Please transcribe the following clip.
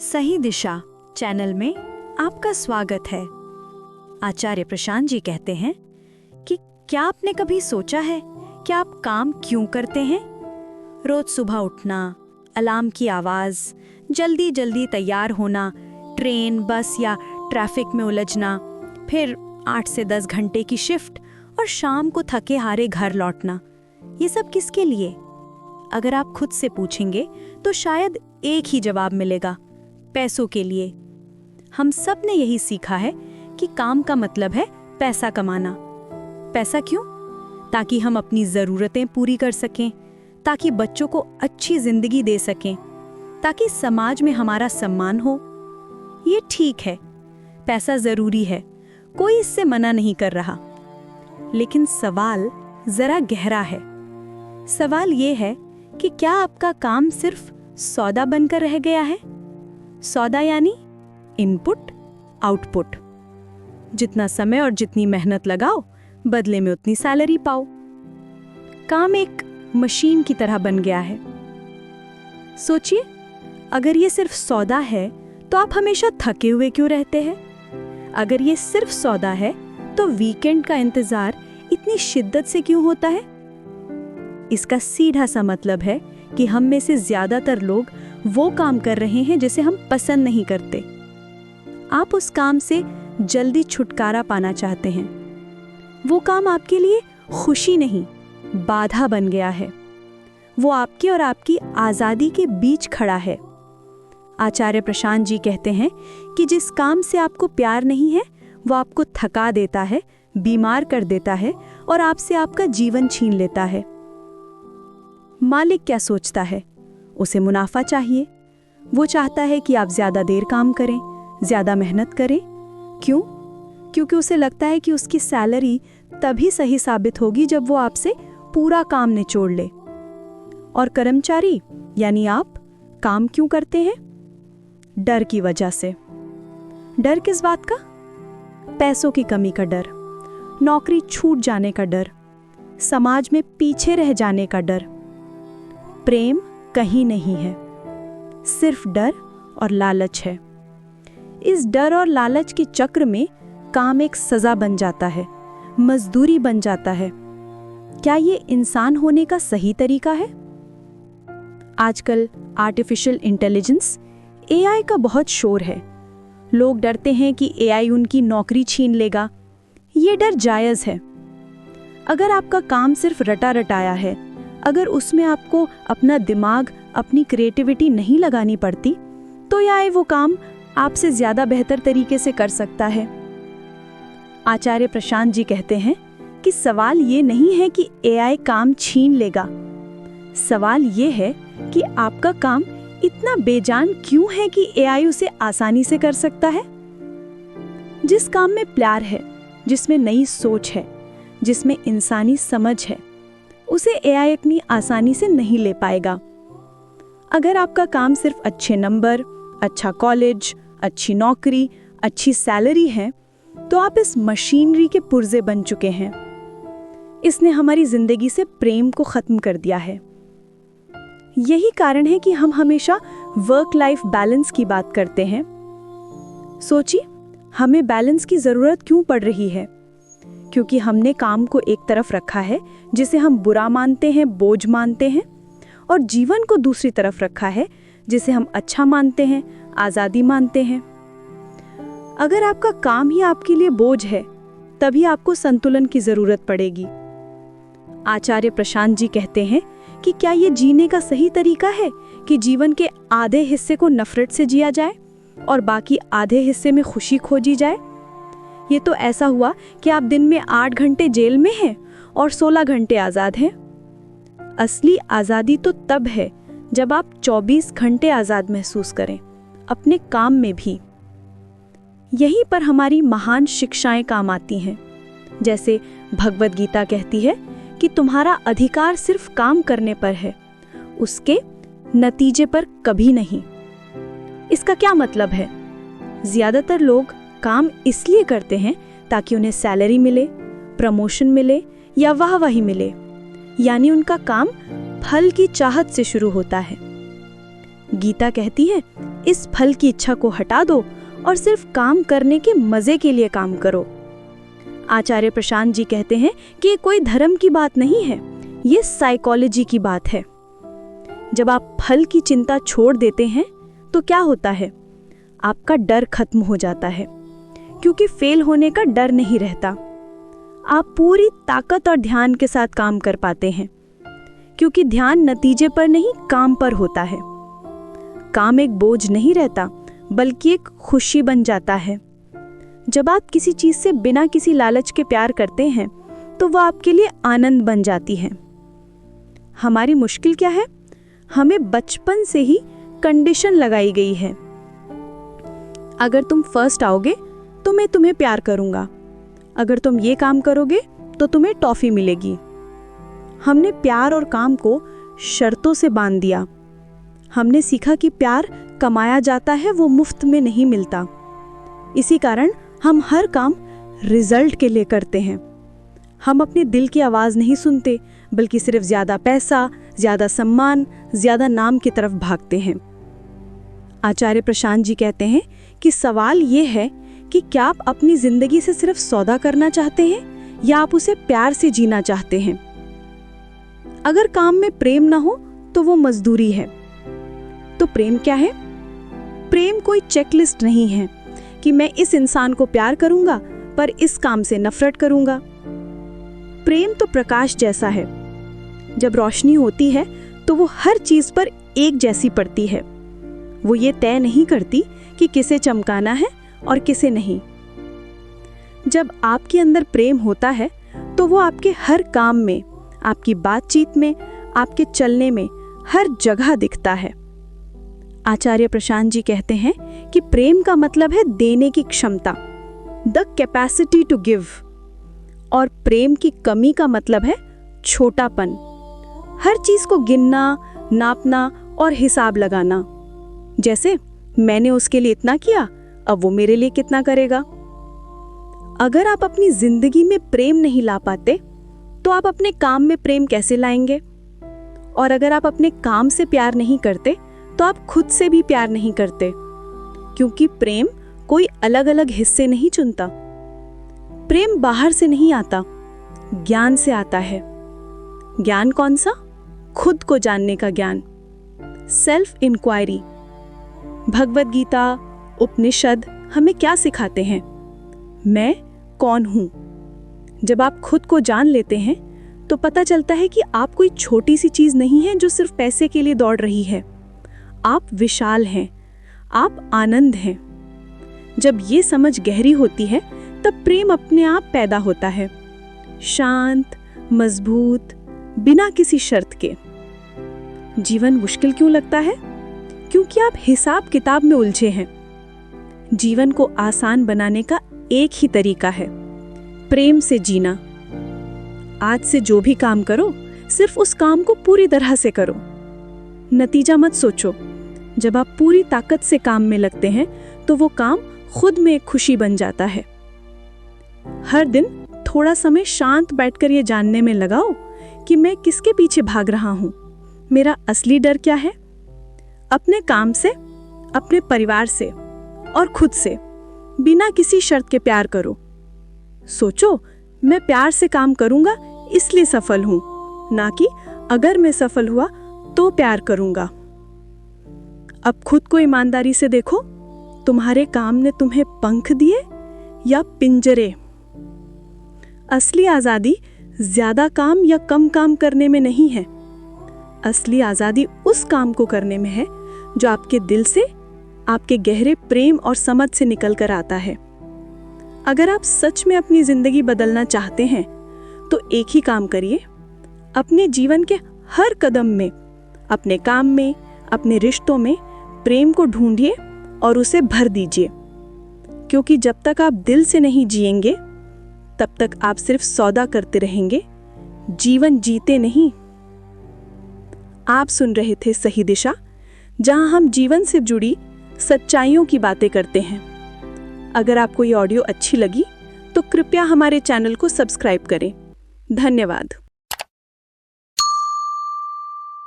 सही दिशा चैनल में आपका स्वागत है। आचार्य प्रशांत जी कहते हैं कि क्या आपने कभी सोचा है कि आप काम क्यों करते हैं? रोज सुबह उठना, अलार्म की आवाज़, जल्दी जल्दी तैयार होना, ट्रेन, बस या ट्रैफिक में उलझना, फिर 8 से 10 घंटे की शिफ्ट और शाम को थके हारे घर लौटना, ये सब किसके लिए? अगर आप खुद से पूछेंगे तो शायद एक ही जवाब मिलेगा, पैसों के लिए। हम सब ने यही सीखा है कि काम का मतलब है पैसा कमाना। पैसा क्यों? ताकि हम अपनी ज़रूरतें पूरी कर सकें, ताकि बच्चों को अच्छी ज़िंदगी दे सकें, ताकि समाज में हमारा सम्मान हो। ये ठीक है, पैसा ज़रूरी है, कोई इससे मना नहीं कर रहा। लेकिन सवाल ज़रा गहरा है। सवाल ये है कि क्या आपका काम सिर्फ सौदा बनकर रह गया है? सौदा यानी इनपुट आउटपुट। जितना समय और जितनी मेहनत लगाओ, बदले में उतनी सैलरी पाओ। काम एक मशीन की तरह बन गया है। सोचिए, अगर ये सिर्फ सौदा है तो आप हमेशा थके हुए क्यों रहते हैं? अगर ये सिर्फ सौदा है तो वीकेंड का इंतजार इतनी शिद्दत से क्यों होता है? इसका सीधा सा मतलब है कि हम में से ज्यादातर लोग वो काम कर रहे हैं जिसे हम पसंद नहीं करते। आप उस काम से जल्दी छुटकारा पाना चाहते हैं। वो काम आपके लिए खुशी नहीं, बाधा बन गया है। वो आपके और आपकी आज़ादी के बीच खड़ा है। आचार्य प्रशांत जी कहते हैं कि जिस काम से आपको प्यार नहीं है, वो आपको थका देता है, बीमार कर देता है और आपसे आपका जीवन छीन लेता है। मालिक क्या सोचता है? उसे मुनाफा चाहिए। वो चाहता है कि आप ज़्यादा देर काम करें, ज़्यादा मेहनत करें। क्यों? क्योंकि उसे लगता है कि उसकी सैलरी तभी सही साबित होगी जब वो आपसे पूरा काम निचोड़ ले। और कर्मचारी यानी आप काम क्यों करते हैं? डर की वजह से। डर किस बात का? पैसों की कमी का डर, नौकरी छूट जाने का डर, समाज में पीछे रह जाने का डर। प्रेम कहीं नहीं है, सिर्फ डर और लालच है। इस डर और लालच के चक्र में काम एक सजा बन जाता है, मजदूरी बन जाता है। क्या ये इंसान होने का सही तरीका है? आजकल आर्टिफिशियल इंटेलिजेंस एआई का बहुत शोर है। लोग डरते हैं कि एआई उनकी नौकरी छीन लेगा। ये डर जायज़ है। अगर आपका काम सिर्फ रटा रटाया है, अगर उसमें आपको अपना दिमाग, अपनी क्रिएटिविटी नहीं लगानी पड़ती, तो एआई वो काम आपसे ज़्यादा बेहतर तरीके से कर सकता है। आचार्य प्रशांत जी कहते हैं कि सवाल ये नहीं है कि एआई काम छीन लेगा। सवाल ये है कि आपका काम इतना बेजान क्यों है कि एआई उसे आसानी से कर सकता है? जिस काम में प्यार है, जिसमें नई सोच है, जिसमें इंसानी समझ है, उसे एआई इतनी आसानी से नहीं ले पाएगा। अगर आपका काम सिर्फ अच्छे नंबर, अच्छा कॉलेज, अच्छी नौकरी, अच्छी सैलरी है, तो आप इस मशीनरी के पुर्जे बन चुके हैं। इसने हमारी जिंदगी से प्रेम को खत्म कर दिया है। यही कारण है कि हम हमेशा वर्क लाइफ बैलेंस की बात करते हैं। सोचिए, हमें बैलेंस की जरूरत क्यों पड़ रही है? क्योंकि हमने काम को एक तरफ रखा है जिसे हम बुरा मानते हैं, बोझ मानते हैं, और जीवन को दूसरी तरफ रखा है जिसे हम अच्छा मानते हैं, आज़ादी मानते हैं। अगर आपका काम ही आपके लिए बोझ है, तभी आपको संतुलन की जरूरत पड़ेगी। आचार्य प्रशांत जी कहते हैं कि क्या ये जीने का सही तरीका है कि जीवन के आधे हिस्से को नफरत से जिया जाए और बाकी आधे हिस्से में खुशी खोजी जाए? ये तो ऐसा हुआ कि आप दिन में 8 घंटे जेल में हैं और 16 घंटे आज़ाद हैं। असली आज़ादी तो तब है जब आप 24 घंटे आज़ाद महसूस करें, अपने काम में भी। यहीं पर हमारी महान शिक्षाएं काम आती हैं। जैसे भगवद गीता कहती है कि तुम्हारा अधिकार सिर्फ काम करने पर है, उसके नतीजे पर कभी नहीं। इसका क्या मतलब है? ज्यादातर लोग काम इसलिए करते हैं ताकि उन्हें सैलरी मिले, प्रमोशन मिले या वाहवाही मिले, यानी उनका काम फल की चाहत से शुरू होता है। गीता कहती है, इस फल की इच्छा को हटा दो और सिर्फ काम करने के मजे के लिए काम करो। आचार्य प्रशांत जी कहते हैं कि ये कोई धर्म की बात नहीं है, ये साइकोलॉजी की बात है। जब आप फल की चिंता छोड़ देते हैं तो क्या होता है? आपका डर खत्म हो जाता है, क्योंकि फेल होने का डर नहीं रहता। आप पूरी ताकत और ध्यान के साथ काम कर पाते हैं, क्योंकि ध्यान नतीजे पर नहीं, काम पर होता है। काम एक बोझ नहीं रहता, बल्कि एक खुशी बन जाता है। जब आप किसी चीज से बिना किसी लालच के प्यार करते हैं तो वह आपके लिए आनंद बन जाती है। हमारी मुश्किल क्या है? हमें बचपन से ही कंडीशन लगाई गई है। अगर तुम फर्स्ट आओगे तो मैं तुम्हें प्यार करूंगा, अगर तुम ये काम करोगे तो तुम्हें टॉफी मिलेगी। हमने प्यार और काम को शर्तों से बांध दिया। हमने सीखा कि प्यार कमाया जाता है, वो मुफ्त में नहीं मिलता। इसी कारण हम हर काम रिजल्ट के लिए करते हैं। हम अपने दिल की आवाज़ नहीं सुनते, बल्कि सिर्फ ज़्यादा पैसा, ज़्यादा सम्मान, ज़्यादा नाम की तरफ भागते हैं। आचार्य प्रशांत जी कहते हैं कि सवाल ये है कि क्या आप अपनी ज़िंदगी से सिर्फ सौदा करना चाहते हैं या आप उसे प्यार से जीना चाहते हैं। अगर काम में प्रेम ना हो तो वो मजदूरी है। तो प्रेम क्या है? प्रेम कोई चेकलिस्ट नहीं है कि मैं इस इंसान को प्यार करूंगा पर इस काम से नफरत करूंगा। प्रेम तो प्रकाश जैसा है। जब रोशनी होती है तो वो हर चीज पर एक जैसी पड़ती है। वो ये तय नहीं करती कि किसे चमकाना है और किसे नहीं। जब आपके अंदर प्रेम होता है तो वो आपके हर काम में, आपकी बातचीत में, आपके चलने में, हर जगह दिखता है। आचार्य प्रशांत जी कहते हैं कि प्रेम का मतलब है देने की क्षमता, द कैपेसिटी टू गिव। और प्रेम की कमी का मतलब है छोटापन, हर चीज को गिनना, नापना और हिसाब लगाना। जैसे मैंने उसके लिए इतना किया, अब वो मेरे लिए कितना करेगा। अगर आप अपनी जिंदगी में प्रेम नहीं ला पाते तो आप अपने काम में प्रेम कैसे लाएंगे? और अगर आप अपने काम से प्यार नहीं करते तो आप खुद से भी प्यार नहीं करते, क्योंकि प्रेम कोई अलग अलग हिस्से नहीं चुनता। प्रेम बाहर से नहीं आता, ज्ञान से आता है। ज्ञान कौन सा? खुद को जानने का ज्ञान, सेल्फ इंक्वायरी। भगवद गीता, उपनिषद हमें क्या सिखाते हैं? मैं कौन हूं? जब आप खुद को जान लेते हैं तो पता चलता है कि आप कोई छोटी सी चीज नहीं है जो सिर्फ पैसे के लिए दौड़ रही है। आप विशाल हैं, आप आनंद हैं। जब ये समझ गहरी होती है तब प्रेम अपने आप पैदा होता है, शांत, मजबूत, बिना किसी शर्त के। जीवन मुश्किल क्यों लगता है? क्योंकि आप हिसाब किताब में उलझे हैं। जीवन को आसान बनाने का एक ही तरीका है, प्रेम से जीना। आज से जो भी काम करो, सिर्फ उस काम को पूरी तरह से करो। नतीजा मत सोचो। जब आप पूरी ताकत से काम में लगते हैं तो वो काम खुद में एक खुशी बन जाता है। हर दिन थोड़ा समय शांत बैठकर ये जानने में लगाओ कि मैं किसके पीछे भाग रहा हूं। मेरा असली डर क्या है? अपने काम से, अपने परिवार से और खुद से बिना किसी शर्त के प्यार करो। सोचो, मैं प्यार से काम करूंगा इसलिए सफल हूं, ना कि अगर मैं सफल हुआ तो प्यार करूंगा। अब खुद को ईमानदारी से देखो, तुम्हारे काम ने तुम्हें पंख दिए या पिंजरे? असली आजादी ज्यादा काम या कम काम करने में नहीं है। असली आजादी उस काम को करने में है जो आपके दिल से, आपके गहरे प्रेम और समझ से निकल कर आता है। अगर आप सच में अपनी जिंदगी बदलना चाहते हैं तो एक ही काम करिए, अपने जीवन के हर कदम में, अपने काम में, अपने रिश्तों में प्रेम को ढूंढिए और उसे भर दीजिए। क्योंकि जब तक आप दिल से नहीं जिएंगे तब तक आप सिर्फ सौदा करते रहेंगे, जीवन जीते नहीं। आप सुन रहे थे सही दिशा, जहां हम जीवन से जुड़ी सच्चाइयों की बातें करते हैं। अगर आपको ये ऑडियो अच्छी लगी तो कृपया हमारे चैनल को सब्सक्राइब करें। धन्यवाद।